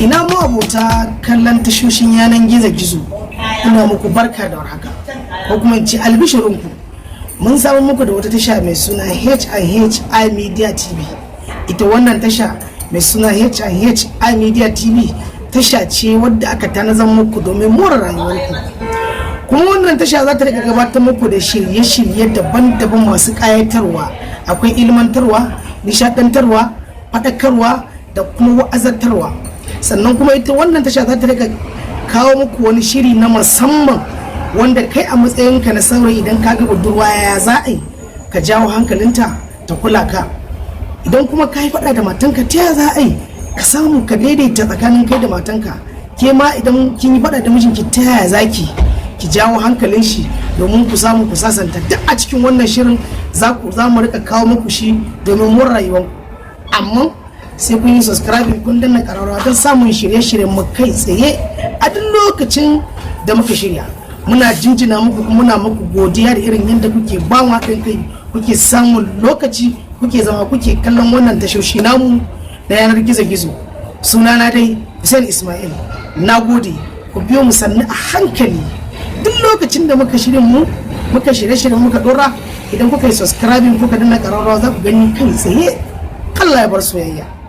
Ina mu abota kallon tashoshin yanan gizo-gizo, ina muku barka da warhaka, ko kuma in ce albishirinku. Mun samu muku da wata tasha mai suna HIHI Media TV. Ita wannan tasha mai suna HIHI Media TV tasha ce wadda aka tanazar muku domin more rayuwarku. Kuma wannan tasha za ta rika gabatar muku da shirye-shirye daban-daban masu ƙayatarwa. Akwai ilmantarwa, nishadantarwa, faɗakarwa da kuma wa'azantarwa. Sannan kuma ita wannan tasha za ta rika kawo muku wani shiri na musamman wanda kai a matsayinka na saurayi idan ka ga budurwa ya za a yi ka jawo hankalinta ta kula ka. Idan kuma ka yi faɗa da matanka ta ya za a yi ka samu ka daidaita tsakanin kai da matanka. Ke ma idan kin yi faɗa da mijinki ta yaya za ki jawo hankalin shi domin ku samu ku sasanta. Duk a cikin wannan shirin za mu rika kawo muku shi domin mun rayuwar. Amma sai kun yi subscribing kun danna ƙararrawa don samun shirye-shiryen mu kai tsaye a duk lokacin da muka shirya. Muna jinjina muku kuma muna muku godiya da irin yadda kuke ba mu haɗin kai, kuke samun lokaci, kuke zama kuke kallon wannan tashoshi namu da yanar gizo-gizo. Sunana dai Hussein Ismail. Na gode, ku biyo mu sannu a hankali. Duk lokacin da muka shirye-shiryen muka dora, idan kuka yi subscribing kuka danna ƙararrawa za ku gani kai tsaye. Allah ya bar soyayya.